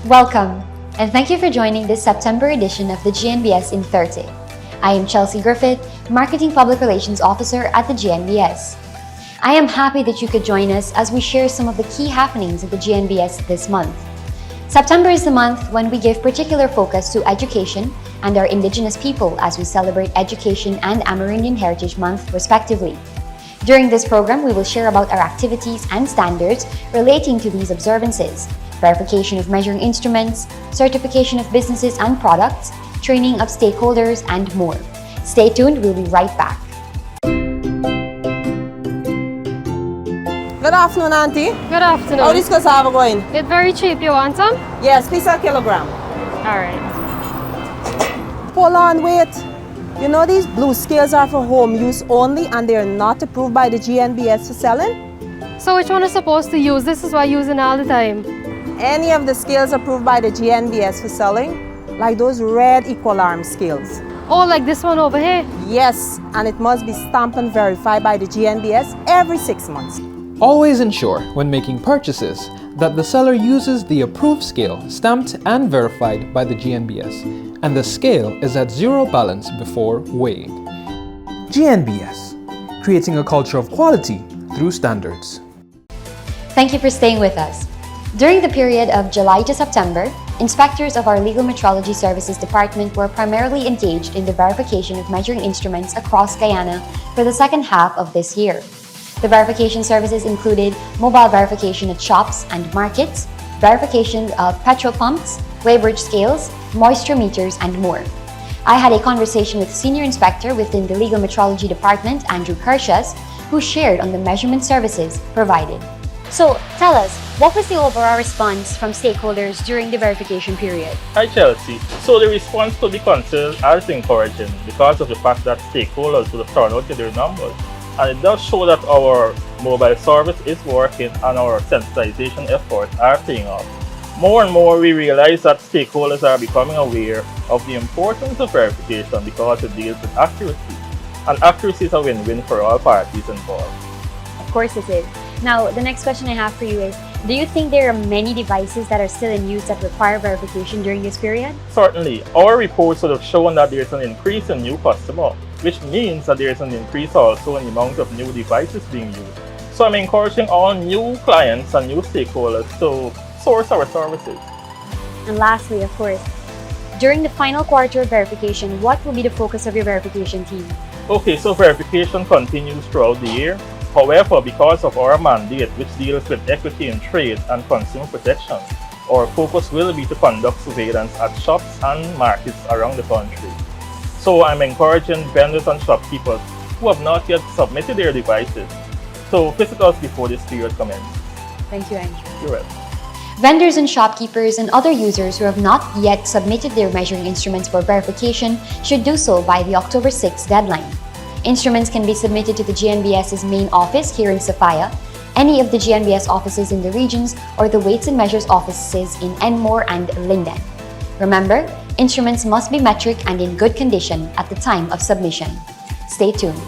Welcome, and thank you for joining this September edition of the GNBS in 30. I am Chelsea Griffith, Marketing Public Relations Officer at the GNBS. I am happy that you could join us as we share some of the key happenings of the GNBS this month. September is the month when we give particular focus to education and our Indigenous people as we celebrate Education and Amerindian Heritage Month, respectively. During this program, we will share about our activities and standards relating to these observances, verification of measuring instruments, certification of businesses and products, training of stakeholders, and more. Stay tuned, we'll be right back. Good afternoon, Auntie. Good afternoon. How this cassava going? It's very cheap. You want some? Yes, please a kilogram. All right. Hold on, wait. You know these blue scales are for home use only and they're not approved by the GNBS for selling? So which one is supposed to use? This is what I use it all the time. Any of the scales approved by the GNBS for selling, like those red equal arm scales. Oh, like this one over here? Yes, and it must be stamped and verified by the GNBS every 6 months. Always ensure when making purchases that the seller uses the approved scale stamped and verified by the GNBS and the scale is at zero balance before weighing. GNBS, creating a culture of quality through standards. Thank you for staying with us. During the period of July to September, inspectors of our Legal Metrology Services Department were primarily engaged in the verification of measuring instruments across Guyana for the second half of this year. The verification services included mobile verification at shops and markets, verification of petrol pumps, weighbridge scales, moisture meters, and more. I had a conversation with Senior Inspector within the Legal Metrology Department, Andrew Kershas, who shared on the measurement services provided. So, tell us, what was the overall response from stakeholders during the verification period? Hi Chelsea. So the response could be considered as encouraging because of the fact that stakeholders would have turned out their numbers. And it does show that our mobile service is working and our sensitization efforts are paying off. More and more we realize that stakeholders are becoming aware of the importance of verification because it deals with accuracy. And accuracy is a win-win for all parties involved. Of course it is. Now, the next question I have for you is, do you think there are many devices that are still in use that require verification during this period? Certainly, our reports would have shown that there is an increase in new customers, which means that there is an increase also in the amount of new devices being used. So I'm encouraging all new clients and new stakeholders to source our services. And lastly, of course, during the final quarter of verification, what will be the focus of your verification team? Okay, so verification continues throughout the year. However, because of our mandate, which deals with equity in trade and consumer protection, our focus will be to conduct surveillance at shops and markets around the country. So I'm encouraging vendors and shopkeepers who have not yet submitted their devices to visit us before this period commences. Thank you, Andrew. You're welcome. Vendors and shopkeepers and other users who have not yet submitted their measuring instruments for verification should do so by the October 6th deadline. Instruments can be submitted to the GNBS's main office here in Sophia, any of the GNBS offices in the regions, or the Weights and Measures offices in Enmore and Linden. Remember, instruments must be metric and in good condition at the time of submission. Stay tuned.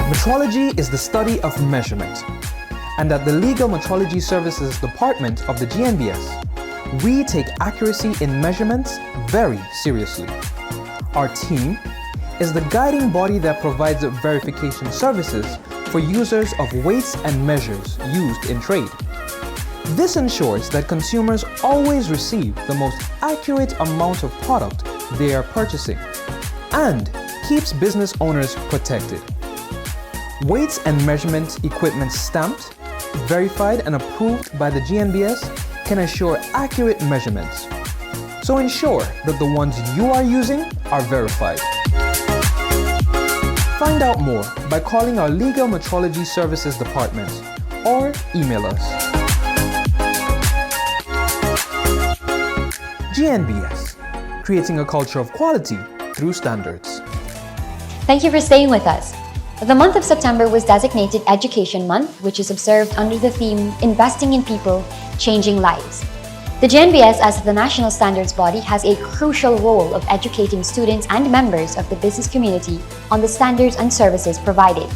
Metrology is the study of measurement. And at the Legal Metrology Services Department of the GNBS, we take accuracy in measurements very seriously. Our team is the guiding body that provides verification services for users of weights and measures used in trade. This ensures that consumers always receive the most accurate amount of product they are purchasing and keeps business owners protected. Weights and measurement equipment stamped, verified and approved by the GNBS can assure accurate measurements. So ensure that the ones you are using are verified. Find out more by calling our Legal Metrology Services Department or email us. GNBS, creating a culture of quality through standards. Thank you for staying with us. The month of September was designated Education Month, which is observed under the theme Investing in People, Changing Lives. The GNBS as the national standards body has a crucial role of educating students and members of the business community on the standards and services provided.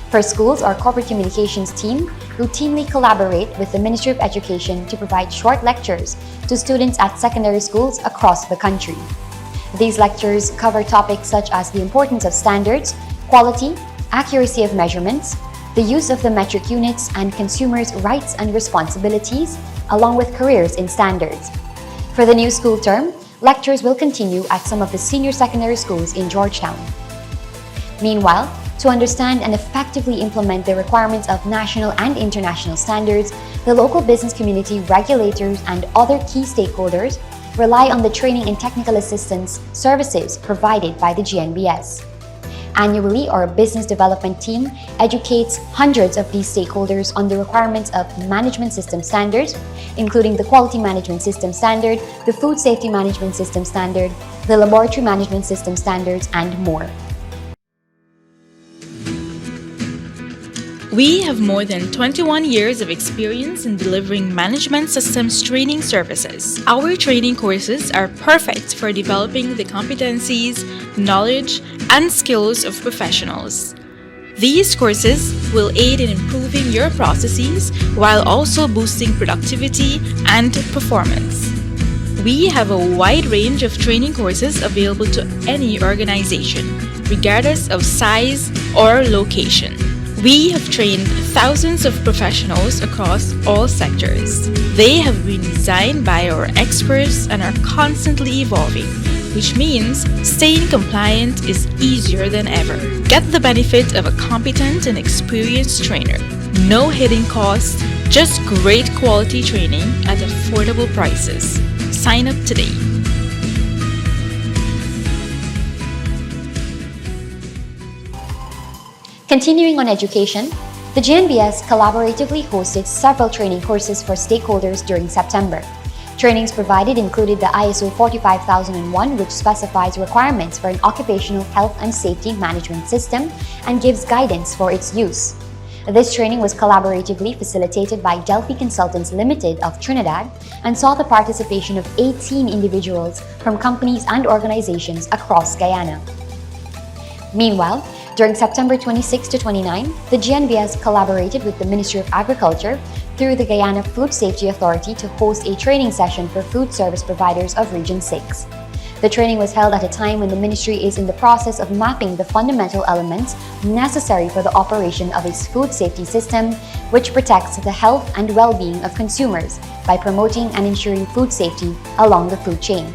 For schools, our corporate communications team routinely collaborate with the Ministry of Education to provide short lectures to students at secondary schools across the country. These lectures cover topics such as the importance of standards, quality, accuracy of measurements, the use of the metric units, and consumers' rights and responsibilities, along with careers in standards. For the new school term, lectures will continue at some of the senior secondary schools in Georgetown. Meanwhile, to understand and effectively implement the requirements of national and international standards, the local business community, regulators, and other key stakeholders rely on the training and technical assistance services provided by the GNBS. Annually, our business development team educates hundreds of these stakeholders on the requirements of management system standards, including the Quality Management System Standard, the Food Safety Management System Standard, the Laboratory Management System Standards, and more. We have more than 21 years of experience in delivering management systems training services. Our training courses are perfect for developing the competencies, knowledge, and skills of professionals. These courses will aid in improving your processes while also boosting productivity and performance. We have a wide range of training courses available to any organization, regardless of size or location. We have trained thousands of professionals across all sectors. They have been designed by our experts and are constantly evolving, which means staying compliant is easier than ever. Get the benefit of a competent and experienced trainer. No hidden costs, just great quality training at affordable prices. Sign up today. Continuing on education, the GNBS collaboratively hosted several training courses for stakeholders during September. Trainings provided included the ISO 45001, which specifies requirements for an occupational health and safety management system and gives guidance for its use. This training was collaboratively facilitated by Delphi Consultants Limited of Trinidad and saw the participation of 18 individuals from companies and organizations across Guyana. Meanwhile, during September 26 to 29, the GNBS collaborated with the Ministry of Agriculture through the Guyana Food Safety Authority to host a training session for food service providers of Region 6. The training was held at a time when the ministry is in the process of mapping the fundamental elements necessary for the operation of its food safety system, which protects the health and well-being of consumers by promoting and ensuring food safety along the food chain.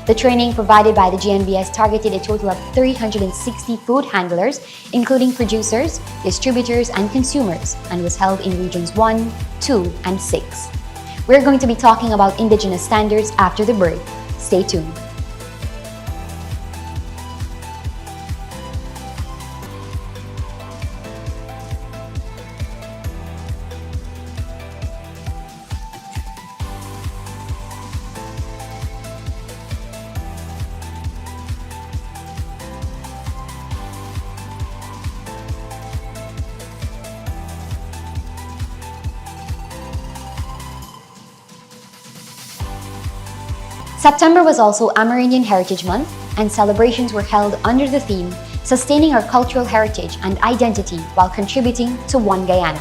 The training provided by the GNBS targeted a total of 360 food handlers, including producers, distributors, and consumers, and was held in Regions 1, 2, and 6. We're going to be talking about indigenous standards after the break. Stay tuned. September was also Amerindian Heritage Month, and celebrations were held under the theme Sustaining Our Cultural Heritage and Identity while Contributing to One Guyana.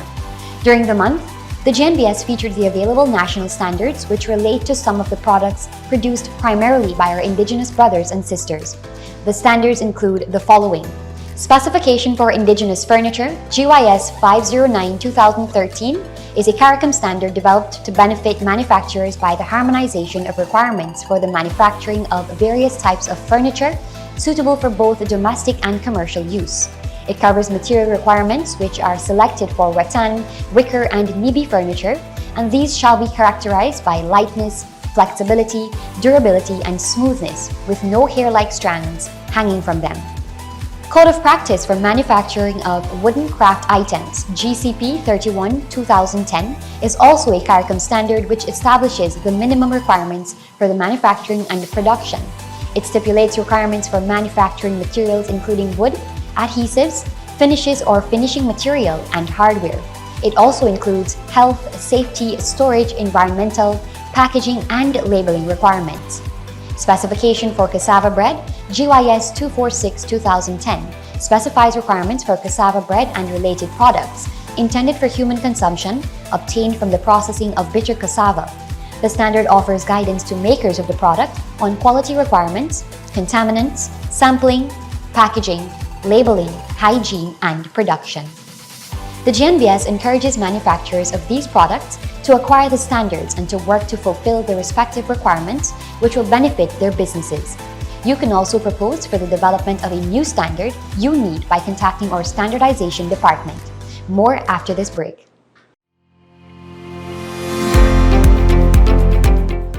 During the month, the GNBS featured the available national standards which relate to some of the products produced primarily by our Indigenous brothers and sisters. The standards include the following: Specification for Indigenous Furniture, GYS 509-2013, is a CARICOM standard developed to benefit manufacturers by the harmonization of requirements for the manufacturing of various types of furniture suitable for both domestic and commercial use. It covers material requirements which are selected for rattan, wicker, and nibi furniture, and these shall be characterized by lightness, flexibility, durability, and smoothness, with no hair-like strands hanging from them. Code of Practice for Manufacturing of Wooden Craft Items, GCP 31-2010, is also a CARICOM standard which establishes the minimum requirements for the manufacturing and production. It stipulates requirements for manufacturing materials including wood, adhesives, finishes or finishing material, and hardware. It also includes health, safety, storage, environmental, packaging, and labeling requirements. Specification for cassava bread, GYS 246-2010, specifies requirements for cassava bread and related products intended for human consumption obtained from the processing of bitter cassava. The standard offers guidance to makers of the product on quality requirements, contaminants, sampling, packaging, labeling, hygiene, and production. The GNBS encourages manufacturers of these products to acquire the standards and to work to fulfill their respective requirements, which will benefit their businesses. You can also propose for the development of a new standard you need by contacting our standardization department. More after this break.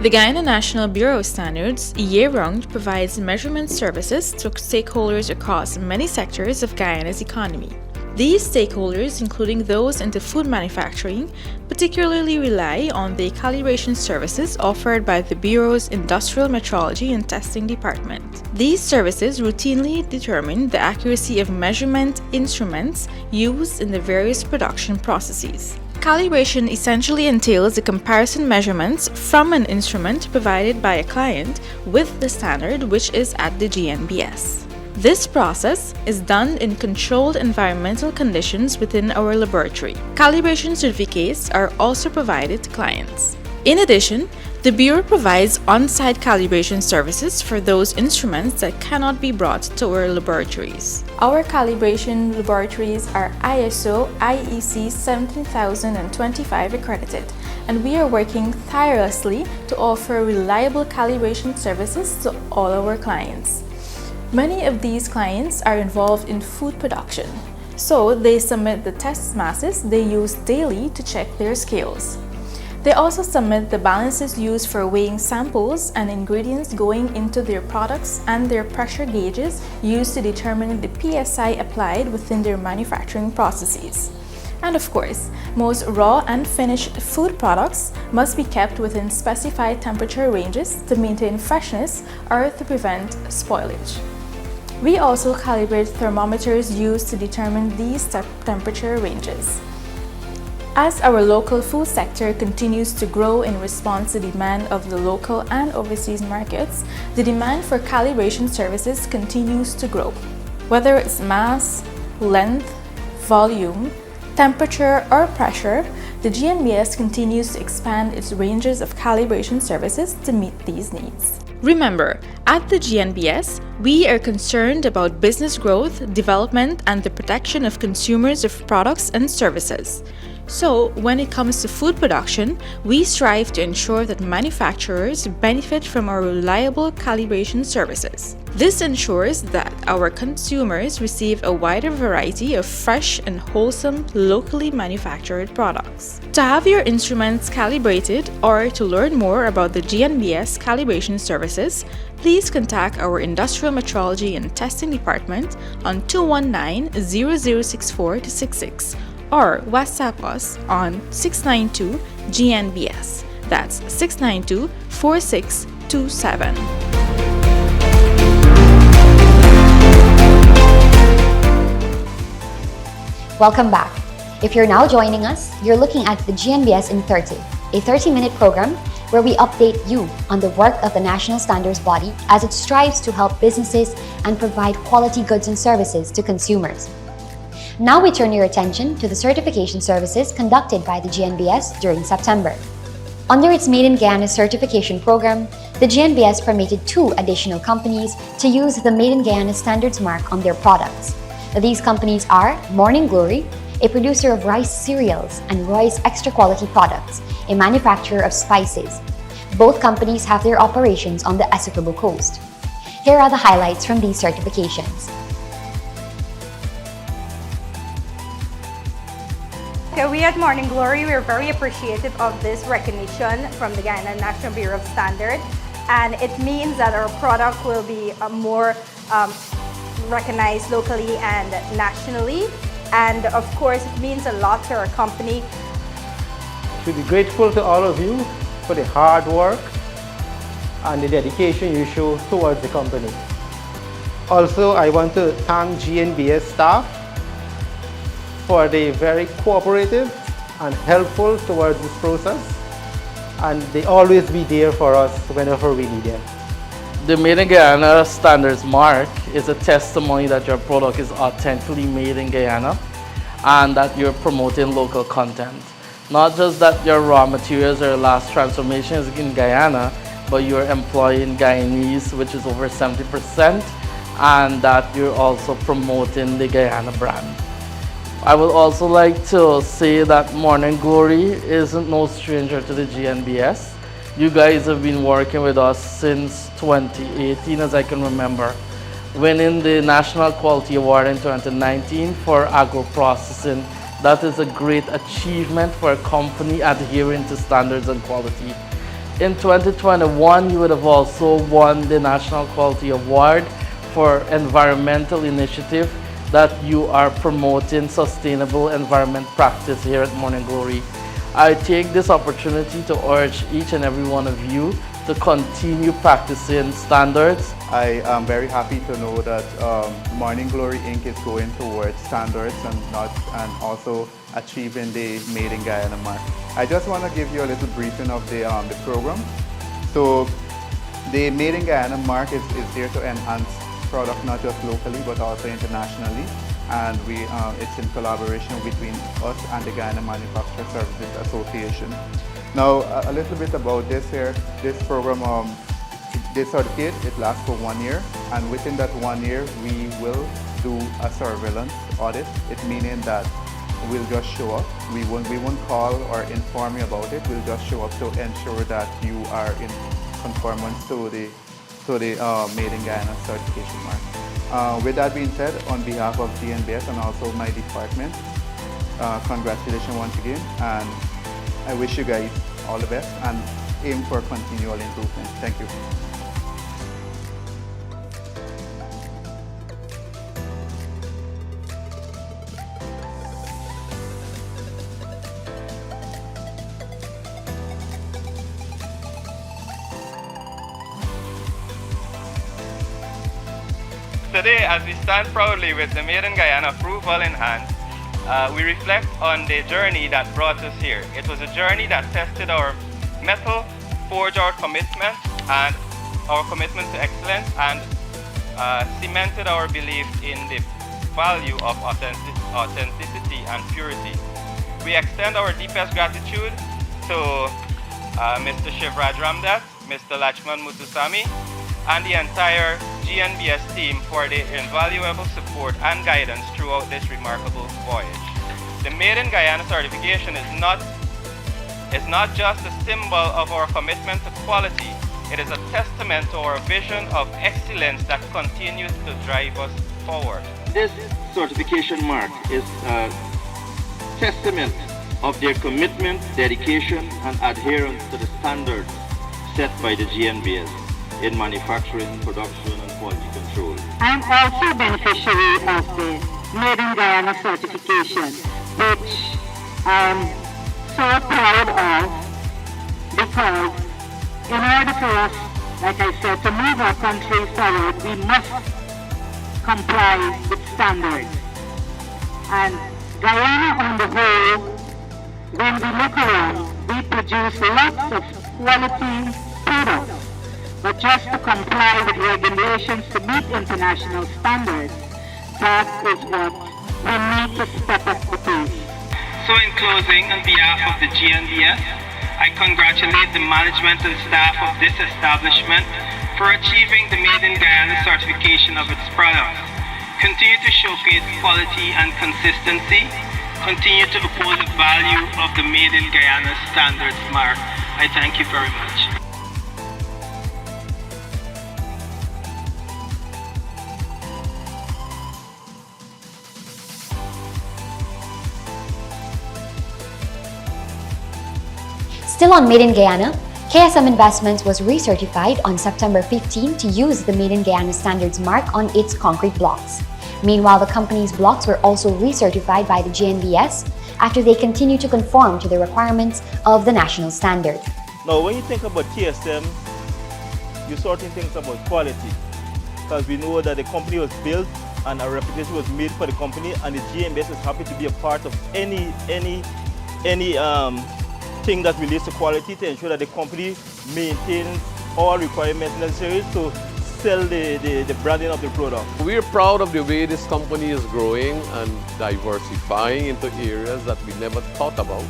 The Guyana National Bureau of Standards year-round provides measurement services to stakeholders across many sectors of Guyana's economy. These stakeholders, including those into food manufacturing, particularly rely on the calibration services offered by the Bureau's Industrial Metrology and Testing Department. These services routinely determine the accuracy of measurement instruments used in the various production processes. Calibration essentially entails the comparison measurements from an instrument provided by a client with the standard which is at the GNBS. This process is done in controlled environmental conditions within our laboratory. Calibration certificates are also provided to clients. In addition, the Bureau provides on-site calibration services for those instruments that cannot be brought to our laboratories. Our calibration laboratories are ISO IEC 17025 accredited, and we are working tirelessly to offer reliable calibration services to all our clients. Many of these clients are involved in food production, so they submit the test masses they use daily to check their scales. They also submit the balances used for weighing samples and ingredients going into their products and their pressure gauges used to determine the PSI applied within their manufacturing processes. And of course, most raw and finished food products must be kept within specified temperature ranges to maintain freshness or to prevent spoilage. We also calibrate thermometers used to determine these temperature ranges. As our local food sector continues to grow in response to the demand of the local and overseas markets, the demand for calibration services continues to grow. Whether it's mass, length, volume, temperature, or pressure, the GNBS continues to expand its ranges of calibration services to meet these needs. Remember, at the GNBS, we are concerned about business growth, development, and the protection of consumers of products and services. So, when it comes to food production, we strive to ensure that manufacturers benefit from our reliable calibration services. This ensures that our consumers receive a wider variety of fresh and wholesome, locally manufactured products. To have your instruments calibrated or to learn more about the GNBS calibration services, please contact our Industrial Metrology and Testing Department on 219-0064-66 or WhatsApp us on 692-GNBS. That's 692-4627. Welcome back. If you're now joining us, you're looking at the GNBS in 30, a 30-minute program where we update you on the work of the National Standards Body as it strives to help businesses and provide quality goods and services to consumers. Now we turn your attention to the certification services conducted by the GNBS during September. Under its Made in Guyana certification program, the GNBS permitted 2 additional companies to use the Made in Guyana standards mark on their products. These companies are Morning Glory, a producer of rice cereals, and Roy's Extra Quality Products, a manufacturer of spices. Both companies have their operations on the Essequibo coast. Here are the highlights from these certifications. Okay, we at Morning Glory, we're very appreciative of this recognition from the Guyana National Bureau of Standards, and it means that our product will be more recognized locally and nationally, and of course it means a lot to our company. To be grateful to all of you for the hard work and the dedication you show towards the company. Also, I want to thank GNBS staff for the very cooperative and helpful towards this process, and they always be there for us whenever we need them. The Made in Guyana standards mark is a testimony that your product is authentically made in Guyana and that you're promoting local content. Not just that your raw materials or last transformation is in Guyana, but you're employing Guyanese, which is over 70%, and that you're also promoting the Guyana brand. I would also like to say that Morning Glory isn't no stranger to the GNBS. You guys have been working with us since 2018, as I can remember, winning the National Quality Award in 2019 for agro-processing. That is a great achievement for a company adhering to standards and quality. In 2021, you would have also won the National Quality Award for environmental initiative that you are promoting sustainable environment practice here at Morning Glory. I take this opportunity to urge each and every one of you to continue practicing standards. I am very happy to know that Morning Glory Inc. is going towards standards and also achieving the Made in Guyana mark. I just want to give you a little briefing of the program. So the Made in Guyana mark is there to enhance product not just locally but also internationally, and it's in collaboration between us and the Guyana Manufacturer Services Association. Now a little bit about this here. This program, this certificate, it lasts for 1 year, and within that 1 year we will do a surveillance audit. It meaning that we'll just show up. We won't call or inform you about it. We'll just show up to ensure that you are in conformance to the Made in Guyana certification mark. With that being said, on behalf of GNBS and also my department, congratulations once again, and I wish you guys all the best and aim for continual improvement. Thank you. Today, as we stand proudly with the Made in Guyana approval in hand, we reflect on the journey that brought us here. It was a journey that tested our mettle, forged our commitment and our commitment to excellence, and cemented our belief in the value of authenticity and purity. We extend our deepest gratitude to Mr. Shivraj Ramdas, Mr. Lachman Mutusami, and the entire GNBS team for their invaluable support and guidance throughout this remarkable voyage. The Made in Guyana certification is not just a symbol of our commitment to quality, it is a testament to our vision of excellence that continues to drive us forward. This certification mark is a testament of their commitment, dedication, and adherence to the standards set by the GNBS in manufacturing, production, and quality control. I'm also a beneficiary of the Made in Guyana certification, which I'm so proud of, because in order for us, like I said, to move our country forward, we must comply with standards. And Guyana on the whole, when we look around, we produce lots of quality products. But just to comply with regulations to meet international standards, that is what we need to step up the pace. So in closing, on behalf of the GNBS, I congratulate the management and staff of this establishment for achieving the Made in Guyana certification of its products. Continue to showcase quality and consistency. Continue to uphold the value of the Made in Guyana standards mark. I thank you very much. Still on Made in Guyana, KSM Investments was recertified on September 15 to use the Made in Guyana standards mark on its concrete blocks. Meanwhile, the company's blocks were also recertified by the GNBS after they continue to conform to the requirements of the national standard. Now, when you think about KSM, you sort of think about quality, because we know that the company was built and a reputation was made for the company, and the GNBS is happy to be a part of any any thing that relates to quality to ensure that the company maintains all requirements necessary to sell the branding of the product. We're proud of the way this company is growing and diversifying into areas that we never thought about.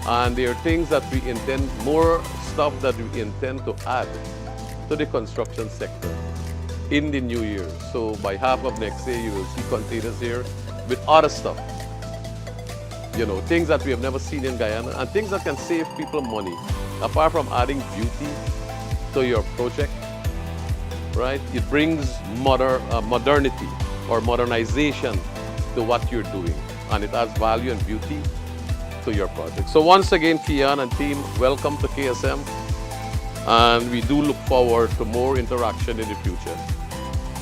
And there are things that we intend, more stuff that we intend to add to the construction sector in the new year. So by half of next year, you will see containers here with other stuff. You know, things that we have never seen in Guyana and things that can save people money. Apart from adding beauty to your project, right? It brings modernity or modernization to what you're doing, and it adds value and beauty to your project. So once again, Kian and team, welcome to KSM, and we do look forward to more interaction in the future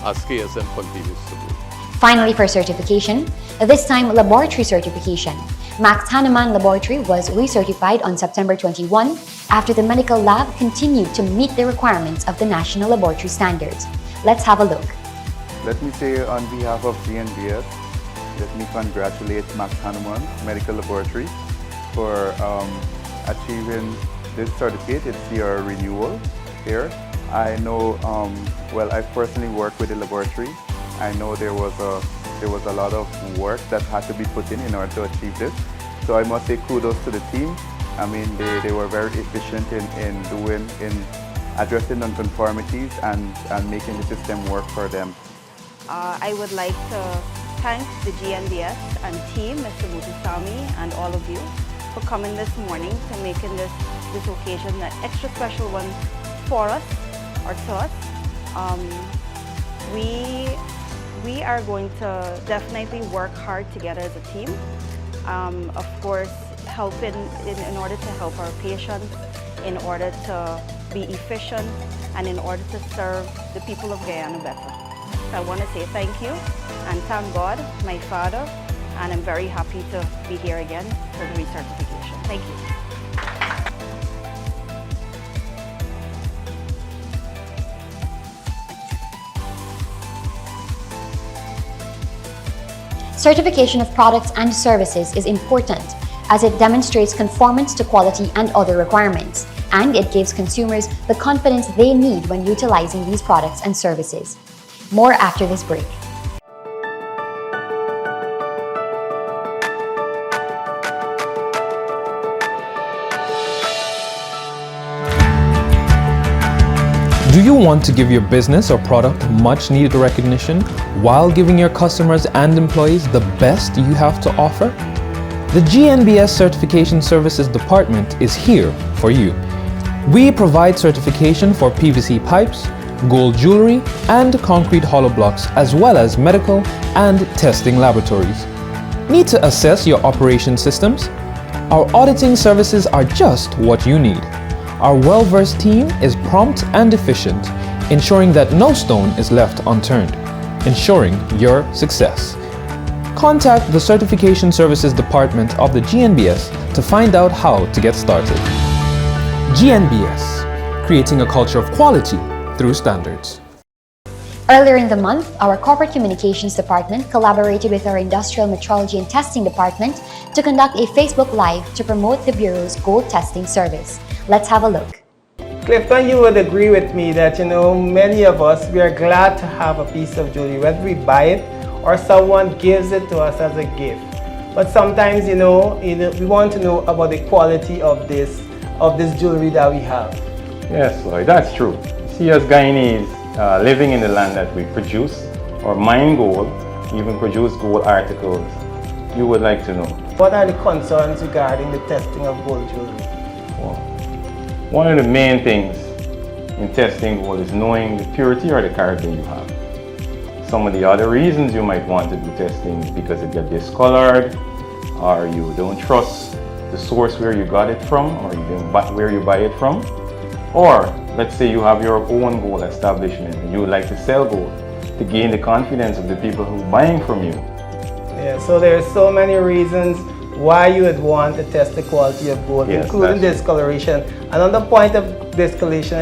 as KSM continues to grow. Finally, for certification, this time laboratory certification. Max Hanneman Laboratory was recertified on September 21 after the medical lab continued to meet the requirements of the national laboratory standards. Let's have a look. Let me say on behalf of GNBS, let me congratulate Max Hanneman Medical Laboratory for achieving this certificate. It's your renewal here. I know, well, I personally worked with the laboratory. I know there was a lot of work that had to be put in order to achieve this. So I must say kudos to the team. I mean, they were very efficient in addressing nonconformities and making the system work for them. I would like to thank the GNBS and team, Mr. Mutusami, and all of you for coming this morning to making this occasion an extra special one for us or to us. We are going to definitely work hard together as a team. Of course, helping in order to help our patients, in order to be efficient, and in order to serve the people of Guyana better. So I want to say thank you and thank God, my Father, and I'm very happy to be here again for the recertification. Thank you. Certification of products and services is important as it demonstrates conformance to quality and other requirements, and it gives consumers the confidence they need when utilizing these products and services. More after this break. Do you want to give your business or product much needed recognition while giving your customers and employees the best you have to offer? The GNBS Certification Services Department is here for you. We provide certification for PVC pipes, gold jewelry, and concrete hollow blocks, as well as medical and testing laboratories. Need to assess your operation systems? Our auditing services are just what you need. Our well-versed team is prompt and efficient, ensuring that no stone is left unturned, ensuring your success. Contact the Certification Services Department of the GNBS to find out how to get started. GNBS, creating a culture of quality through standards. Earlier in the month, our Corporate Communications Department collaborated with our Industrial Metrology and Testing Department to conduct a Facebook Live to promote the Bureau's gold testing service. Let's have a look. Clifton, you would agree with me that, many of us, we are glad to have a piece of jewelry, whether we buy it or someone gives it to us as a gift. But sometimes, we want to know about the quality of this jewelry that we have. Yes, Lloyd, that's true. See, as Guyanese living in the land that we produce or mine gold, even produce gold articles, you would like to know. What are the concerns regarding the testing of gold jewelry? Well, one of the main things in testing gold is knowing the purity or the character you have. Some of the other reasons you might want to do testing is because it gets discolored, or you don't trust the source where you got it from, or where you buy it from. Or let's say you have your own gold establishment and you would like to sell gold to gain the confidence of the people who are buying from you. Yeah, so there are so many reasons why you would want to test the quality of gold, yes, including discoloration. And on the point of discoloration,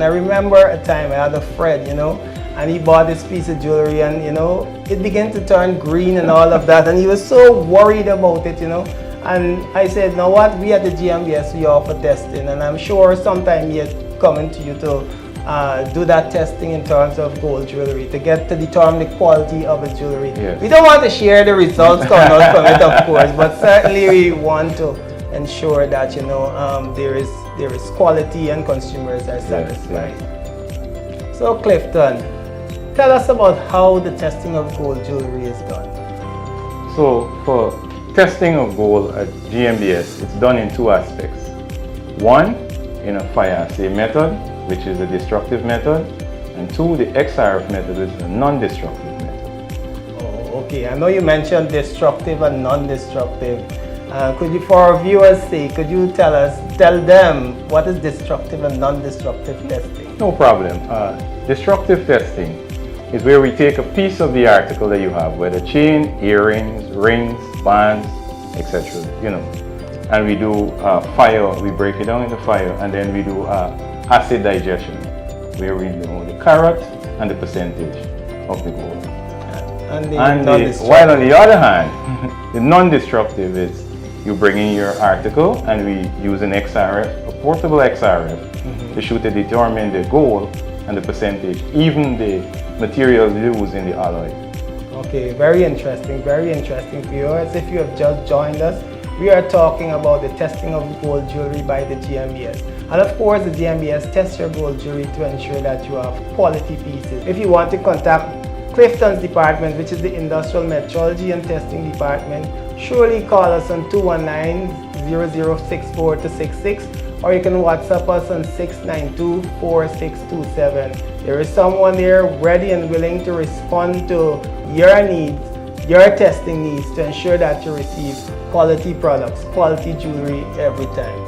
I remember a time I had a friend, and he bought this piece of jewelry and, it began to turn green and all of that. And he was so worried about it, And I said, "Now what? We at the GNBS, we offer testing, and I'm sure sometime yet coming to you to do that testing in terms of gold jewelry to determine the quality of the jewelry." Yes. We don't want to share the results coming out from it, of course, but certainly we want to ensure that there is quality and consumers are satisfied. Yes. So Clifton, tell us about how the testing of gold jewelry is done. So for testing of gold at GNBS, it's done in two aspects. One, in a fire assay method, which is a destructive method, and two, the XRF method, which is a non-destructive method. Oh, okay. I know you mentioned destructive and non-destructive. Could you, for our viewers' sake, could you tell them what is destructive and non-destructive testing? No problem. Destructive testing is where we take a piece of the article that you have, whether chain, earrings, rings, bands, etc. And we do fire. We break it down into fire, and then we do acid digestion, where we know the carat and the percentage of the gold. While on the other hand, the non-destructive is you bring in your article, and we use an XRF, a portable XRF, to shoot to determine the gold and the percentage, even the materials used in the alloy. Okay, very interesting viewers. If you have just joined us, we are talking about the testing of gold jewelry by the GNBS. And of course, the GNBS tests your gold jewelry to ensure that you have quality pieces. If you want to contact Clifton's department, which is the Industrial Metrology and Testing Department, surely call us on 219-0064-66, or you can WhatsApp us on 692-4627. There is someone there ready and willing to respond to your needs, your testing needs, to ensure that you receive quality products, quality jewelry every time.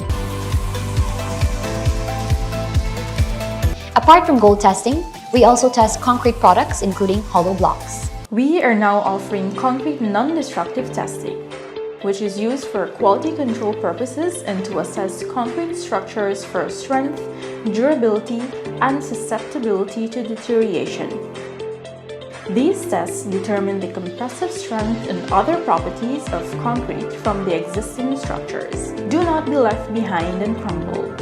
Apart from gold testing, we also test concrete products, including hollow blocks. We are now offering concrete non-destructive testing, which is used for quality control purposes and to assess concrete structures for strength, durability, and susceptibility to deterioration. These tests determine the compressive strength and other properties of concrete from the existing structures. Do not be left behind and crumble.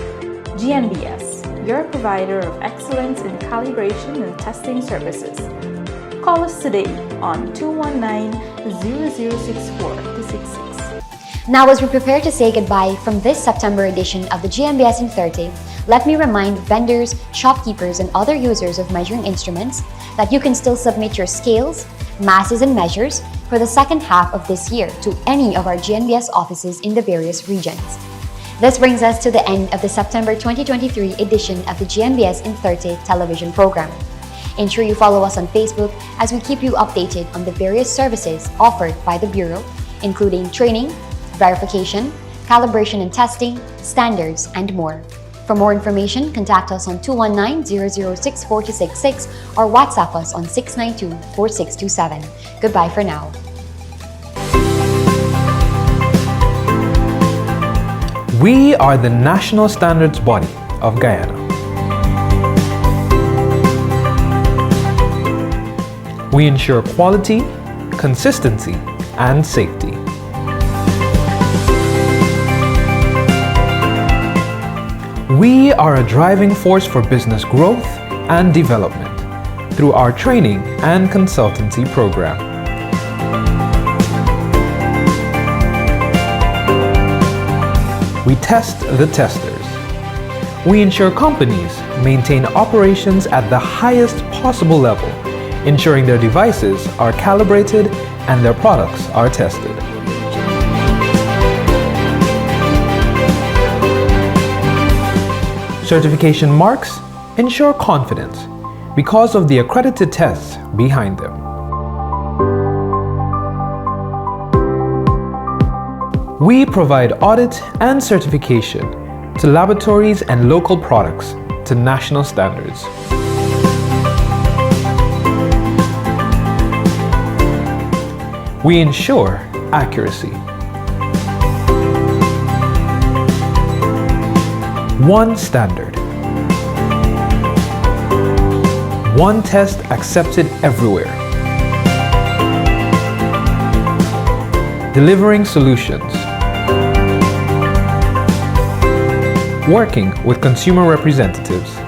GNBS, your provider of excellence in calibration and testing services. Call us today on 219-0064-66. Now, as we prepare to say goodbye from this September edition of the GNBS in 30, let me remind vendors, shopkeepers, and other users of measuring instruments that you can still submit your scales, masses, and measures for the second half of this year to any of our GNBS offices in the various regions. This brings us to the end of the September 2023 edition of the GNBS in 30 television program. Ensure you follow us on Facebook as we keep you updated on the various services offered by the Bureau, including training, verification, calibration and testing, standards, and more. For more information, contact us on 219-0064-66 or WhatsApp us on 692-4627. Goodbye for now. We are the national standards body of Guyana. We ensure quality, consistency, and safety. We are a driving force for business growth and development through our training and consultancy program. We test the testers. We ensure companies maintain operations at the highest possible level, ensuring their devices are calibrated and their products are tested. Certification marks ensure confidence because of the accredited tests behind them. We provide audit and certification to laboratories and local products to national standards. We ensure accuracy. One standard. One test accepted everywhere. Delivering solutions working with consumer representatives,